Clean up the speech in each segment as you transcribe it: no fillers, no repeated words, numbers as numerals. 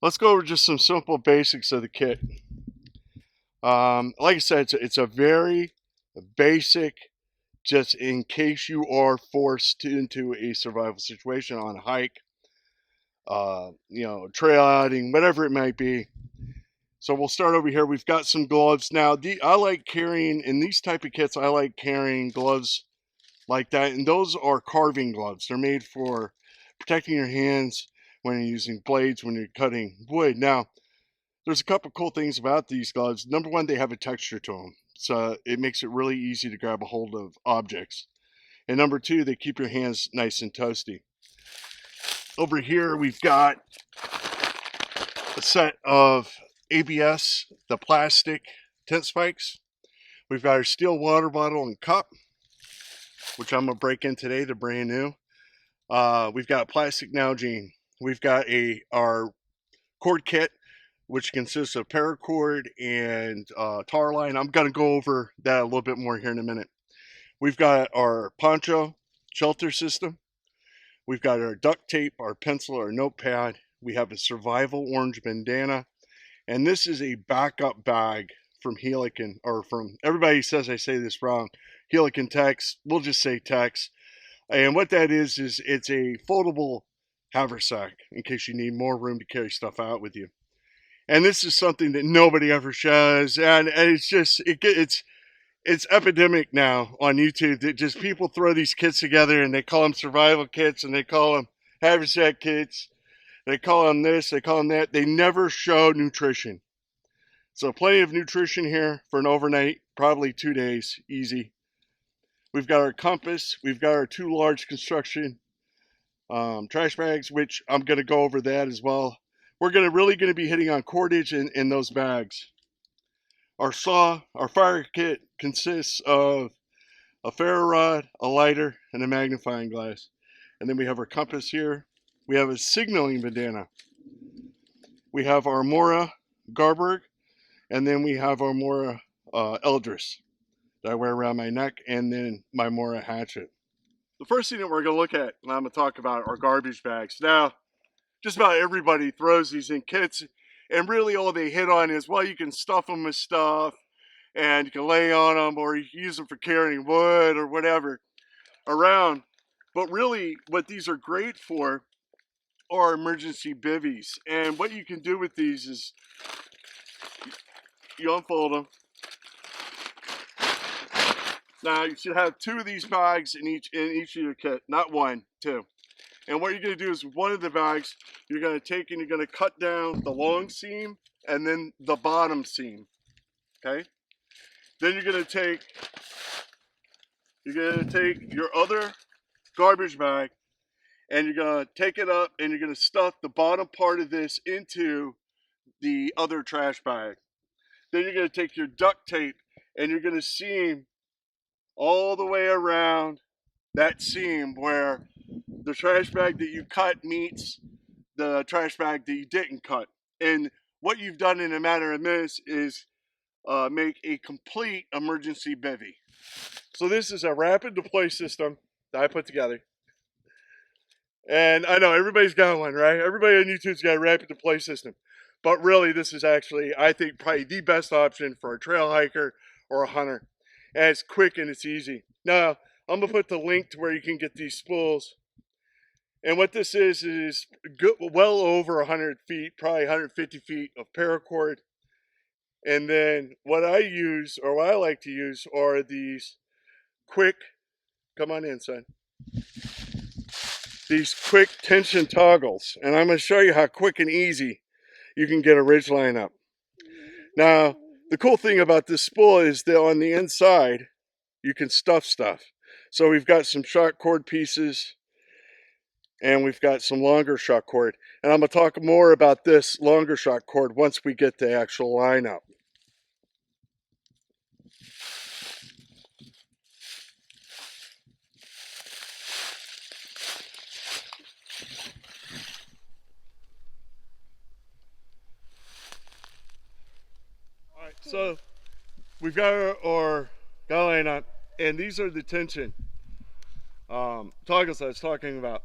Let's go over just some simple basics of the kit. Like I said, it's a very basic, just in case you are forced into a survival situation on a hike, trail outing, whatever it might be. So we'll start over here. We've got some gloves. Now, I like carrying, in these type of kits, I like carrying gloves like that. And those are carving gloves. They're made for protecting your hands when you're using blades, when you're cutting wood. Now, there's a couple cool things about these gloves. Number one, they have a texture to them. So it makes it really easy to grab a hold of objects. And number two, they keep your hands nice and toasty. Over here, we've got a set of ABS, the plastic tent spikes. We've got our steel water bottle and cup, which I'm gonna break in today. They're brand new. We've got plastic Nalgene. We've got our cord kit, which consists of paracord and tar line. I'm gonna go over that a little bit more here in a minute. We've got our poncho shelter system. We've got our duct tape, our pencil, our notepad. We have a survival orange bandana. And this is a backup bag from Helican, or from, everybody says I say this wrong, Helican Tex. We'll just say Tex. And what that is it's a foldable haversack in case you need more room to carry stuff out with you. And this is something that nobody ever shows. And it's just, it's epidemic now on YouTube that just people throw these kits together and they call them survival kits and they call them haversack kits. They call them this, they call them that. They never show nutrition. So plenty of nutrition here for an overnight, probably 2 days, easy. We've got our compass. We've got our 2 large construction trash bags, which I'm going to go over that as well. We're really going to be hitting on cordage in those bags. Our saw, our fire kit consists of a ferro rod, a lighter, and a magnifying glass. And then we have our compass here. We have a signaling bandana. We have our Mora Garberg, and then we have our Mora Eldris that I wear around my neck, and then my Mora hatchet. The first thing that we're going to look at, and I'm going to talk about, are garbage bags. Now, just about everybody throws these in kits, and really all they hit on is, well, you can stuff them with stuff, and you can lay on them, or you can use them for carrying wood or whatever around. But really, what these are great for are emergency bivvies. And what you can do with these is you unfold them. Now you should have 2 of these bags in each of your kit, not 1, 2. And what you're going to do is with one of the bags, you're going to take and you're going to cut down the long seam and then the bottom seam. Okay? Then you're going to take your other garbage bag and you're going to take it up and you're going to stuff the bottom part of this into the other trash bag. Then you're going to take your duct tape and you're going to seam all the way around that seam where the trash bag that you cut meets the trash bag that you didn't cut. And what you've done in a matter of minutes is make a complete emergency bivy. So this is a rapid deploy system that I put together. And I know everybody's got one, right? Everybody on YouTube's got a rapid deploy system. But really, this is actually, I think, probably the best option for a trail hiker or a hunter. And it's quick and it's easy. Now, I'm going to put the link to where you can get these spools. And what this is well over 100 feet, probably 150 feet of paracord. And then what I use, or what I like to use, are these quick, come on in, son. These quick tension toggles. And I'm going to show you how quick and easy you can get a ridgeline up. Now, the cool thing about this spool is that on the inside, you can stuff stuff. So we've got some short cord pieces, and we've got some longer short cord. And I'm going to talk more about this longer short cord once we get the actual line up. All right, so we've got our line up, and these are the tension toggles I was talking about.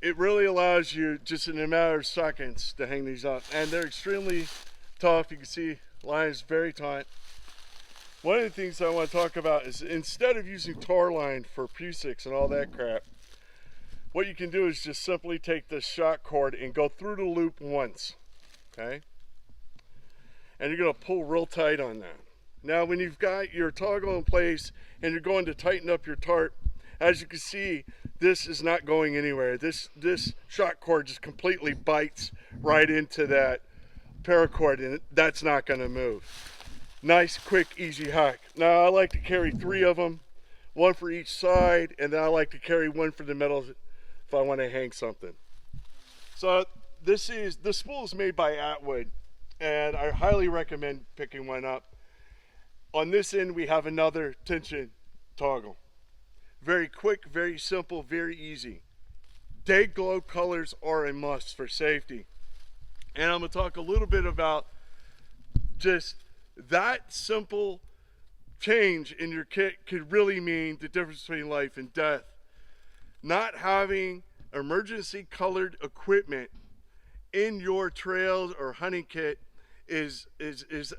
it really allows you just in a matter of seconds to hang these up. And they're extremely tough. You can see line is very tight. One of the things I want to talk about is instead of using tar line for P6 and all that crap, what you can do is just simply take this shot cord and go through the loop once, okay? And you're gonna pull real tight on that. Now when you've got your toggle in place and you're going to tighten up your tarp, as you can see, this is not going anywhere. This shot cord just completely bites right into that paracord and that's not gonna move. Nice, quick, easy hack. Now I like to carry 3 of them, one for each side, and then I like to carry one for the middle if I want to hang something. So the spool is made by Atwood, and I highly recommend picking one up. On this end we have another tension toggle. Very quick, very simple, very easy. Day glow colors are a must for safety. And I'm going to talk a little bit about just that simple change in your kit could really mean the difference between life and death. Not having emergency colored equipment in your trails or hunting kit is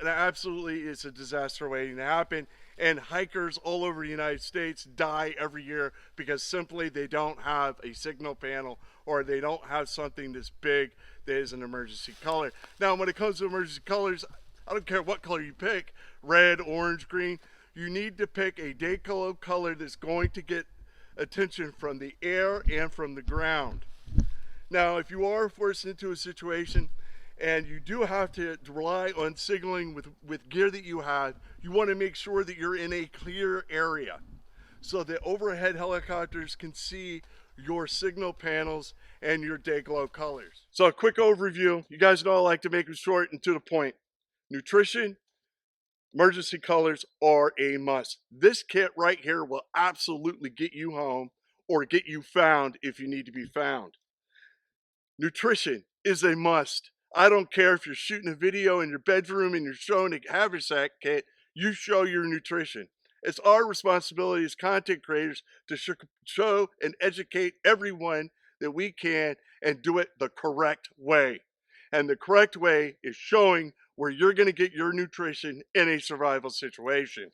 absolutely a disaster waiting to happen, and hikers all over the United States die every year because simply they don't have a signal panel or they don't have something this big that is an emergency color. Now when it comes to emergency colors, I don't care what color you pick, red, orange, green, you need to pick a day glow color that's going to get attention from the air and from the ground. Now if you are forced into a situation and you do have to rely on signaling with gear that you have, you want to make sure that you're in a clear area so that overhead helicopters can see your signal panels and your day glow colors. So a quick overview. You guys know I like to make them short and to the point. Nutrition, emergency colors are a must. This kit right here will absolutely get you home or get you found if you need to be found. Nutrition is a must. I don't care if you're shooting a video in your bedroom and you're showing a haversack kit, you show your nutrition. It's our responsibility as content creators to show and educate everyone that we can and do it the correct way. And the correct way is showing where you're going to get your nutrition in a survival situation.